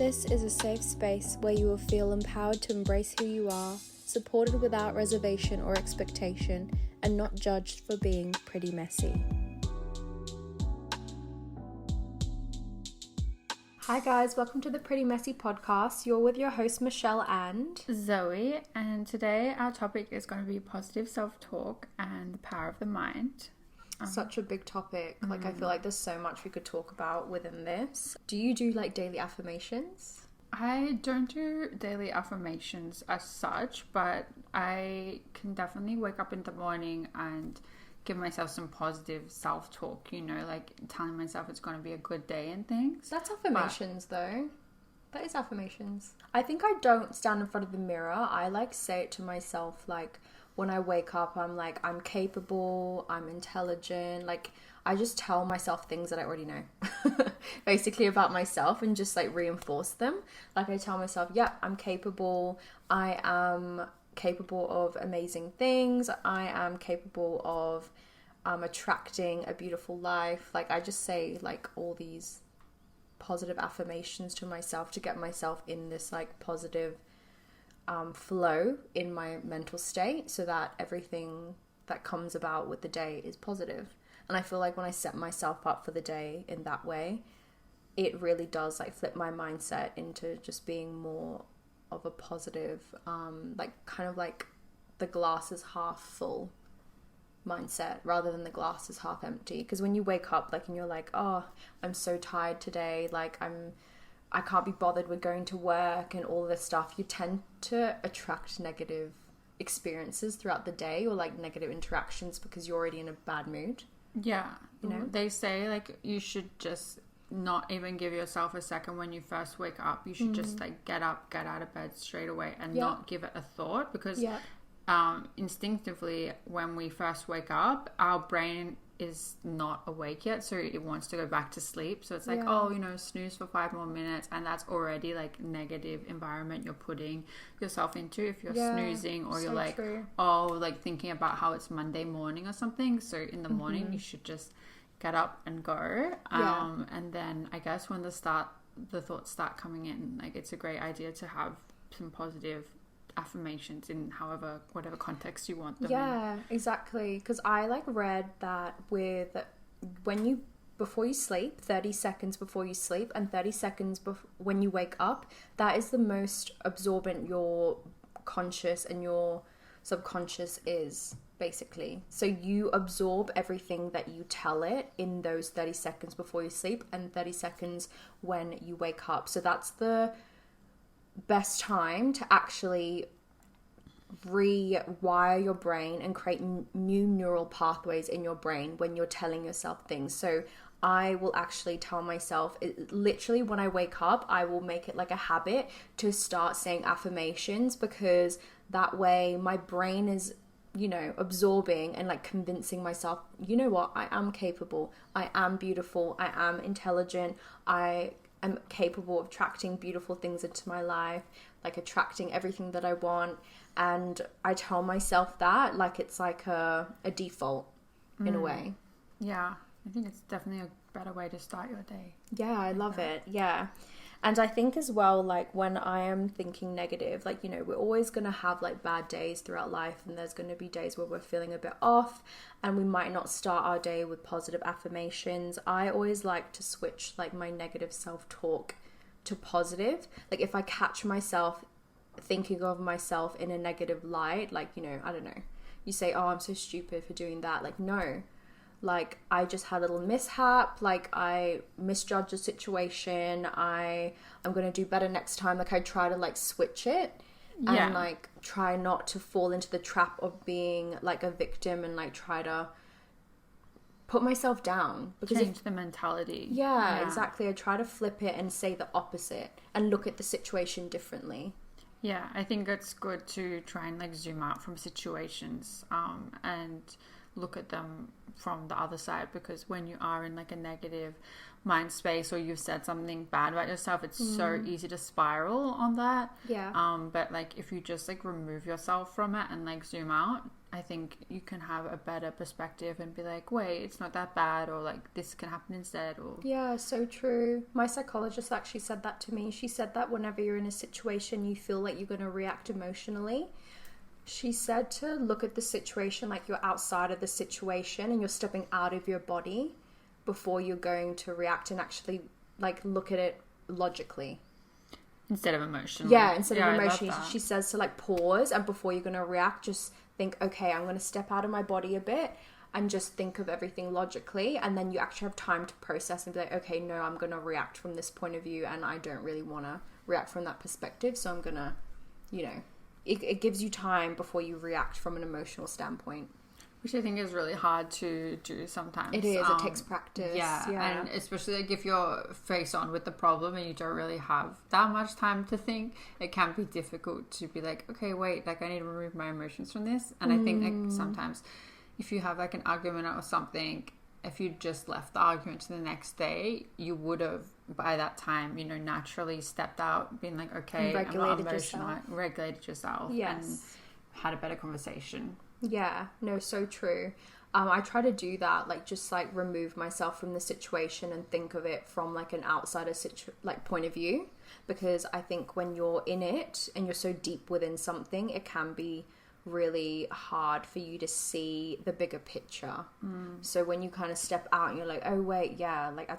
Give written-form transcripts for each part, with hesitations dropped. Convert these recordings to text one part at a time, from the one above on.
This is a safe space where you will feel empowered to embrace who you are, supported without reservation or expectation, and not judged for being pretty messy. Hi guys, welcome to the Pretty Messy podcast. You're with your host Michelle and Zoe, and today our topic is going to be positive self-talk and the power of the mind. Such a big topic. Like I feel like there's so much we could talk about within this. Do you do like daily affirmations? I don't do daily affirmations as such, but I can definitely wake up in the morning and give myself some positive self-talk, you know, like telling myself it's going to be a good day and things. That's affirmations though. That is affirmations. I think I don't stand in front of the mirror. I like say it to myself, like when I wake up, I'm like, I'm capable, I'm intelligent. Like I just tell myself things that I already know basically about myself and just like reinforce them. Like I tell myself, yeah, I'm capable. I am capable of amazing things. I am capable of attracting a beautiful life. Like I just say like all these positive affirmations to myself to get myself in this like positive flow in my mental state so that everything that comes about with the day is positive. And I feel like when I set myself up for the day in that way, it really does like flip my mindset into just being more of a positive, like kind of like the glass is half full mindset rather than the glass is half empty. Because when you wake up like and you're like, oh, I'm so tired today, like I can't be bothered with going to work and all this stuff, you tend to attract negative experiences throughout the day or like negative interactions because you're already in a bad mood. Yeah, you know, they say like you should just not even give yourself a second when you first wake up. You should just like get up, get out of bed straight away and not give it a thought because instinctively when we first wake up, our brain is not awake yet, so it wants to go back to sleep. So it's like, oh, you know, snooze for 5 more minutes, and that's already like negative environment you're putting yourself into if you're snoozing or you're like, oh, like thinking about how it's Monday morning or something. So in the morning you should just get up and go. And then I guess when the thoughts start coming in, like it's a great idea to have some positive affirmations in whatever context you want them in. Exactly, because I like read that before you sleep, 30 seconds before you sleep and 30 seconds when you wake up, that is the most absorbent your conscious and your subconscious is, basically. So you absorb everything that you tell it in those 30 seconds before you sleep and 30 seconds when you wake up. So that's the best time to actually rewire your brain and create new neural pathways in your brain when you're telling yourself things. So I will actually tell myself, literally when I wake up, I will make it like a habit to start saying affirmations, because that way my brain is, you know, absorbing and like convincing myself, you know what, I am capable, I am beautiful, I am intelligent, I am capable of attracting beautiful things into my life, like attracting everything that I want. And I tell myself that like it's like a default in a way. Yeah, I think it's definitely a better way to start your day. Yeah, I love it. Yeah. And I think as well, like when I am thinking negative, like, you know, we're always going to have like bad days throughout life, and there's going to be days where we're feeling a bit off and we might not start our day with positive affirmations. I always like to switch like my negative self-talk to positive. Like if I catch myself thinking of myself in a negative light, like, you know, I don't know, you say, oh, I'm so stupid for doing that. Like, no. Like, I just had a little mishap. Like, I misjudged the situation. I'm going to do better next time. Like, I try to, like, switch it and, like, try not to fall into the trap of being, like, a victim and, like, try to put myself down. Because change the mentality. Yeah, exactly. I try to flip it and say the opposite and look at the situation differently. Yeah, I think it's good to try and, like, zoom out from situations and look at them from the other side, because when you are in like a negative mind space or you've said something bad about yourself, it's so easy to spiral on that. But like if you just like remove yourself from it and like zoom out, I think you can have a better perspective and be like, wait, it's not that bad, or like this can happen instead. Or yeah, so true. My psychologist actually said that to me. She said that whenever you're in a situation you feel like you're going to react emotionally, she said to look at the situation like you're outside of the situation and you're stepping out of your body before you're going to react, and actually like look at it logically instead of emotionally. Yeah, instead of emotionally. She says to like pause, and before you're going to react, just think, okay, I'm going to step out of my body a bit and just think of everything logically, and then you actually have time to process and be like, okay, no, I'm going to react from this point of view and I don't really want to react from that perspective, so I'm going to, you know, it gives you time before you react from an emotional standpoint. Which I think is really hard to do sometimes. It is. It takes practice. Yeah, and especially like if you're face on with the problem and you don't really have that much time to think, it can be difficult to be like, okay, wait, like I need to remove my emotions from this. And I think like sometimes if you have like an argument or something, if you just left the argument to the next day, you would have by that time, you know, naturally stepped out, been like, okay, I'm not emotional, regulated yourself, and had a better conversation. Yeah, no, so true. I try to do that, like just like remove myself from the situation and think of it from like an outsider point of view, because I think when you're in it and you're so deep within something, it can be really hard for you to see the bigger picture. So when you kind of step out and you're like, oh wait, yeah, like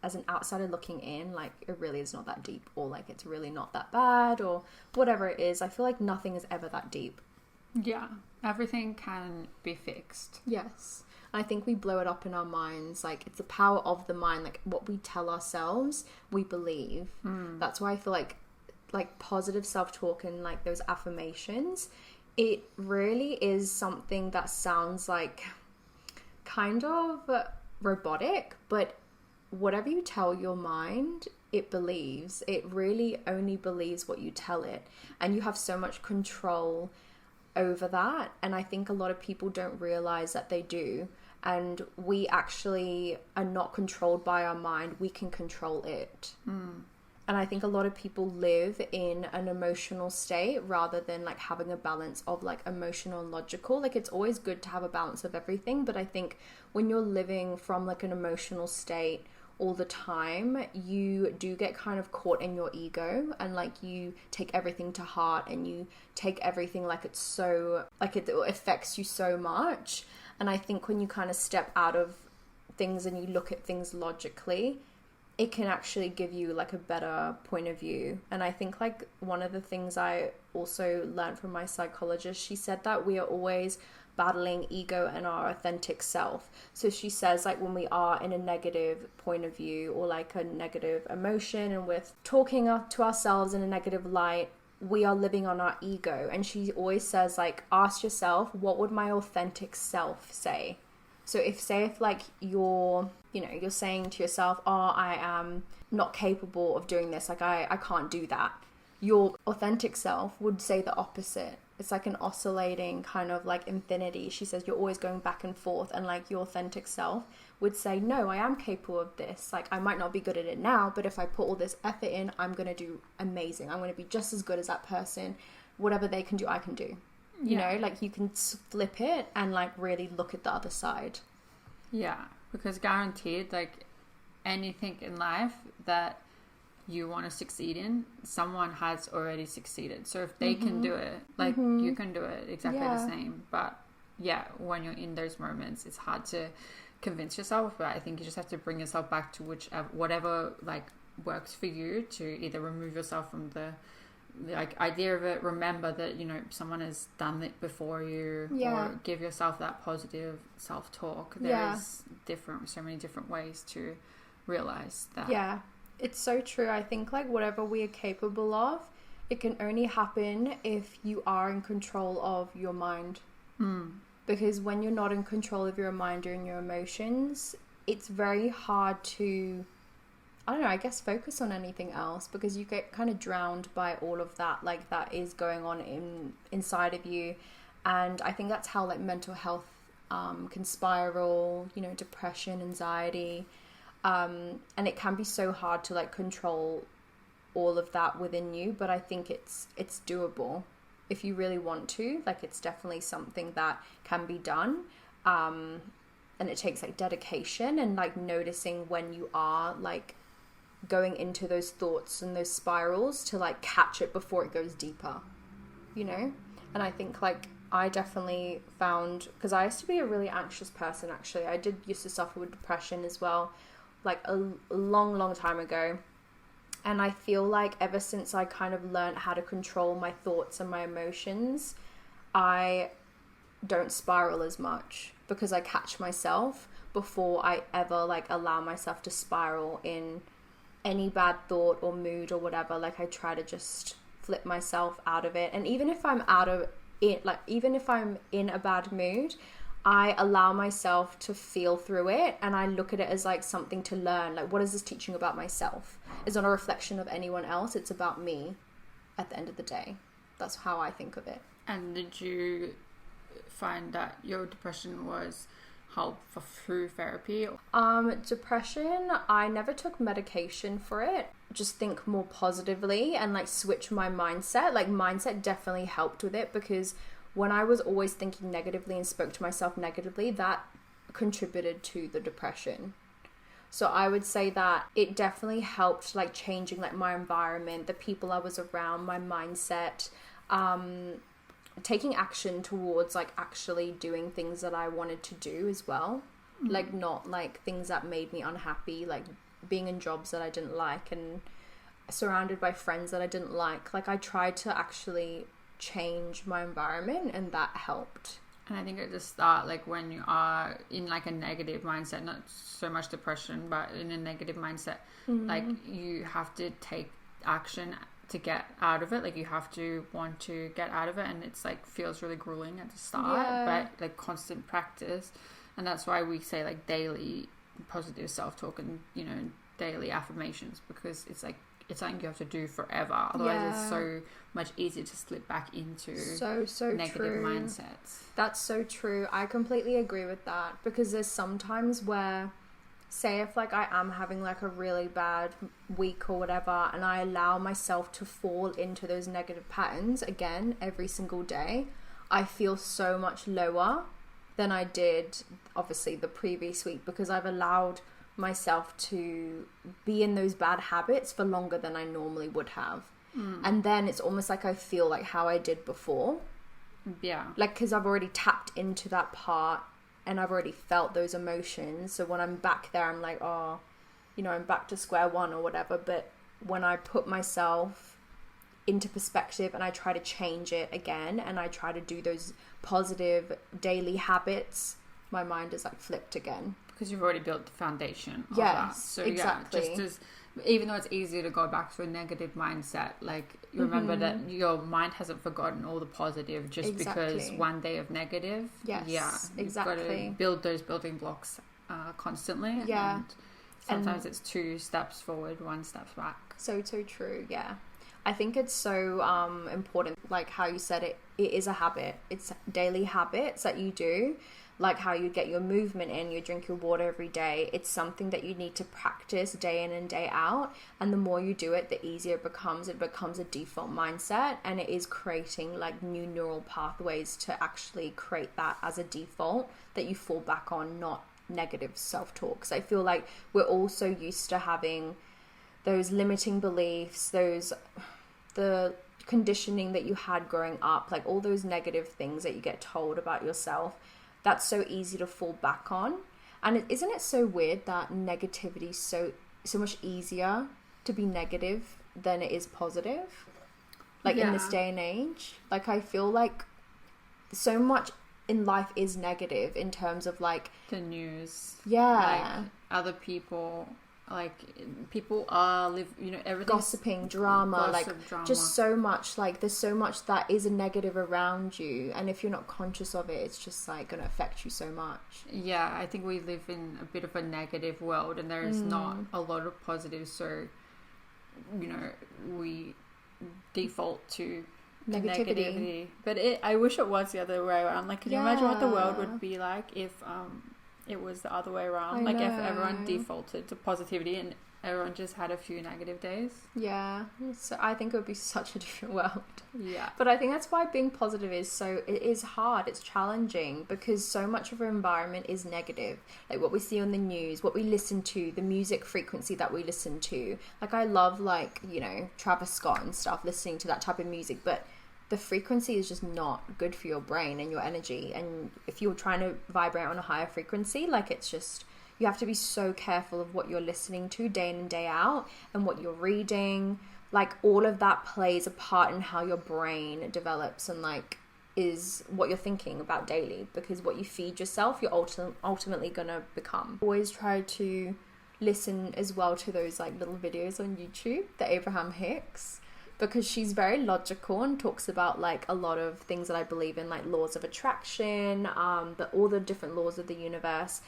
as an outsider looking in, like it really is not that deep, or like it's really not that bad, or whatever it is, I feel like nothing is ever that deep. Yeah, everything can be fixed. Yes. I think we blow it up in our minds. Like, it's the power of the mind. Like, what we tell ourselves, we believe. That's why I feel like positive self-talk and like those affirmations, it really is something that sounds like kind of robotic, but whatever you tell your mind, it believes. It really only believes what you tell it. And you have so much control over that, and I think a lot of people don't realize that they do, and we actually are not controlled by our mind, we can control it. And I think a lot of people live in an emotional state rather than like having a balance of like emotional and logical. Like, it's always good to have a balance of everything, but I think when you're living from like an emotional state all the time, you do get kind of caught in your ego, and like you take everything to heart and you take everything like it's so, like it affects you so much. And I think when you kind of step out of things and you look at things logically, it can actually give you like a better point of view. And I think like one of the things I also learned from my psychologist, she said that we are always battling ego and our authentic self. So she says like when we are in a negative point of view or like a negative emotion and we're talking to ourselves in a negative light, we are living on our ego. And she always says like, ask yourself, what would my authentic self say? So if like you're saying to yourself, oh, I am not capable of doing this, like I can't do that, your authentic self would say the opposite. It's like an oscillating kind of like infinity. She says you're always going back and forth, and like your authentic self would say, no, I am capable of this. Like, I might not be good at it now, but if I put all this effort in, I'm going to do amazing. I'm going to be just as good as that person. Whatever they can do, I can do. You know, like you can flip it and like really look at the other side. Yeah, because guaranteed, like anything in life that you want to succeed in, someone has already succeeded. So if they can do it, like you can do it exactly the same. But yeah, when you're in those moments, it's hard to convince yourself. But I think you just have to bring yourself back to whatever like works for you, to either remove yourself from the like idea of it, remember that, you know, someone has done it before you, or give yourself that positive self-talk. There's so many different ways to realize that. Yeah, it's so true. I think like whatever we are capable of, it can only happen if you are in control of your mind. Because when you're not in control of your mind and your emotions, it's very hard to, I don't know, I guess focus on anything else, because you get kind of drowned by all of that, like that is going on inside of you. And I think that's how like mental health can spiral, you know, depression, anxiety. And it can be so hard to like control all of that within you, but I think it's doable if you really want to. Like, it's definitely something that can be done. And it takes like dedication and like noticing when you are like going into those thoughts and those spirals to like catch it before it goes deeper, you know? And I think like I definitely found, because I used to be a really anxious person, actually. I did used to suffer with depression as well, like a long time ago. And I feel like ever since I kind of learned how to control my thoughts and my emotions, I don't spiral as much, because I catch myself before I ever like allow myself to spiral in any bad thought or mood or whatever. Like, I try to just flip myself out of it. And even if I'm out of it, like even if I'm in a bad mood, I allow myself to feel through it, and I look at it as like something to learn. Like, what is this teaching about myself? It's not a reflection of anyone else. It's about me at the end of the day. That's how I think of it. And did you find that your depression was helped through therapy? Depression, I never took medication for it. Just think more positively and like switch my mindset. Like, mindset definitely helped with it, because when I was always thinking negatively and spoke to myself negatively, that contributed to the depression. So I would say that it definitely helped like changing like my environment, the people I was around, my mindset, taking action towards like actually doing things that I wanted to do as well. Like, not like things that made me unhappy, like being in jobs that I didn't like and surrounded by friends that I didn't like. Like, I tried to actually change my environment, and that helped. And I think at the start, like when you are in like a negative mindset, not so much depression, but in a negative mindset, like you have to take action to get out of it. Like, you have to want to get out of it, and it's like feels really grueling at the start, but like constant practice. And that's why we say like daily positive self-talk and, you know, daily affirmations, because it's like it's something you have to do forever. Otherwise it's so much easier to slip back into so negative true. mindsets. That's so true. I completely agree with that, because there's sometimes where, say if like I am having like a really bad week or whatever, and I allow myself to fall into those negative patterns again every single day, I feel so much lower than I did obviously the previous week, because I've allowed myself to be in those bad habits for longer than I normally would have. And then it's almost like I feel like how I did before. Yeah. Like, because I've already tapped into that part and I've already felt those emotions. So when I'm back there, I'm like, oh, you know, I'm back to square one or whatever. But when I put myself into perspective and I try to change it again, and I try to do those positive daily habits, my mind is like flipped again. Because you've already built the foundation of yes, that. So exactly. Yeah, just as, even though it's easier to go back to a negative mindset, like remember that your mind hasn't forgotten all the positive just because one day of negative. Yes, yeah, exactly. You've got to build those building blocks constantly. Yeah. And sometimes it's 2 steps forward, 1 step back. So true, yeah. I think it's so important, like how you said it is a habit. It's daily habits that you do, like how you get your movement in, you drink your water every day. It's something that you need to practice day in and day out. And the more you do it, the easier it becomes. It becomes a default mindset, and it is creating like new neural pathways to actually create that as a default that you fall back on, not negative self-talk. Because I feel like we're all so used to having those limiting beliefs, the conditioning that you had growing up, like all those negative things that you get told about yourself. That's so easy to fall back on. And isn't it so weird that negativity is so much easier to be negative than it is positive? Like in this day and age, like I feel like so much in life is negative in terms of like the news, like other people. Like people are everything, gossiping, drama, drama. Just so much, like there's so much that is a negative around you, and if you're not conscious of it, it's just like going to affect you so much. Yeah, I think we live in a bit of a negative world, and there is not a lot of positives, so we default to negativity. But I wish it was the other way around. Like, can you imagine what the world Yeah. would be like if it was the other way around? I Like, if know. everyone defaulted to positivity and everyone just had a few negative days. Yeah. So I think it would be such a different world. Yeah. But I think that's why being positive it is hard, it's challenging, because so much of our environment is negative. Like what we see on the news, what we listen to, the music frequency that we listen to. Like I love Travis Scott and stuff, listening to that type of music, but the frequency is just not good for your brain and your energy. And if you're trying to vibrate on a higher frequency, like it's just, you have to be so careful of what you're listening to day in and day out, and what you're reading. Like all of that plays a part in how your brain develops and like is what you're thinking about daily, because what you feed yourself, you're ultimately gonna become. Always try to listen as well to those like little videos on YouTube, the Abraham Hicks, because she's very logical and talks about like a lot of things that I believe in, like laws of attraction, all the different laws of the universe.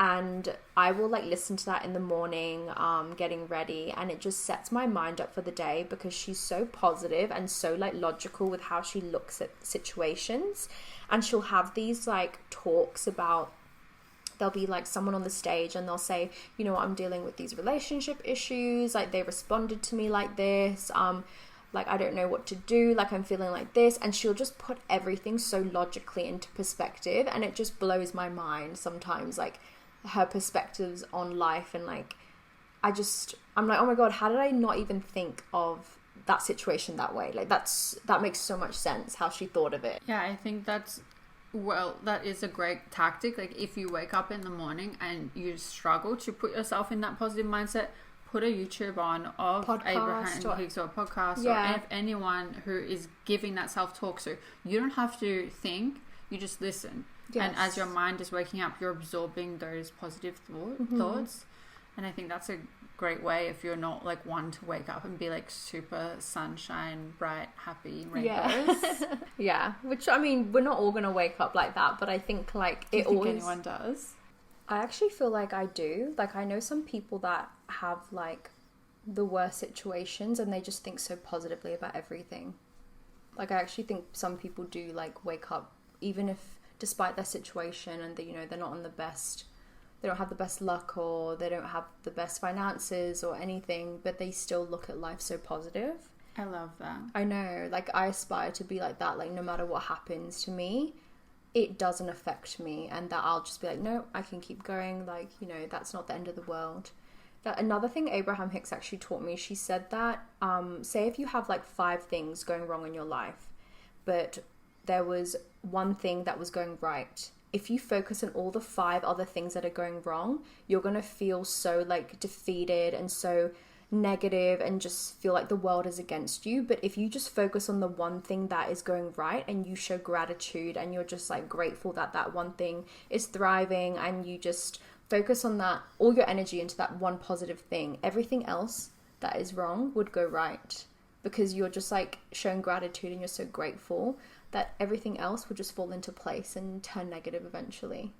And I will like listen to that in the morning, getting ready, and it just sets my mind up for the day, because she's so positive and so like logical with how she looks at situations. And she'll have these like talks about, there'll be like someone on the stage and they'll say, you know, I'm dealing with these relationship issues, like they responded to me like this, like I don't know what to do, like I'm feeling like this, and she'll just put everything so logically into perspective, and it just blows my mind sometimes, like her perspectives on life. And like I'm like, oh my god, how did I not even think of that situation that way? Like that makes so much sense how she thought of it. Yeah, I think that is a great tactic. Like if you wake up in the morning and you struggle to put yourself in that positive mindset, put a YouTube on of Abraham Hicks or a podcast, or if anyone who is giving that self-talk. So you don't have to think, you just listen. Yes. And as your mind is waking up, you're absorbing those positive thoughts. And I think that's a great way if you're not like one to wake up and be like super sunshine, bright, happy, rainbows. Yeah. Which, I mean, we're not all going to wake up like that, but I think like Do you think anyone does? I actually feel like I do. Like I know some people that have like the worst situations and they just think so positively about everything. Like I actually think some people do like wake up, even if despite their situation and they're not on the best, they don't have the best luck, or they don't have the best finances or anything, but they still look at life so positive. I love that. I know, like I aspire to be like that. Like no matter what happens to me, it doesn't affect me, and that I'll just be like, no, I can keep going. Like, that's not the end of the world. Another thing Abraham Hicks actually taught me, she said that, say if you have like 5 things going wrong in your life, but there was one thing that was going right. If you focus on all the 5 other things that are going wrong, you're going to feel so like defeated and so negative and just feel like the world is against you. But if you just focus on the one thing that is going right and you show gratitude and you're just like grateful that that one thing is thriving, and you just focus on that, all your energy into that one positive thing, everything else that is wrong would go right, because you're just like showing gratitude and you're so grateful that everything else will just fall into place and turn negative eventually.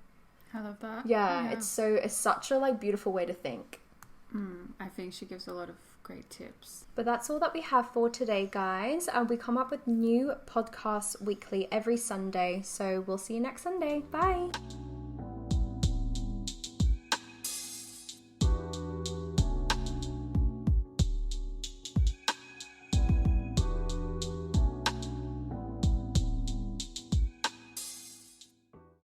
I love that. Yeah. It's such a like beautiful way to think. I think she gives a lot of great tips. But that's all that we have for today, guys. We come up with new podcasts weekly every Sunday, so we'll see you next Sunday. Bye.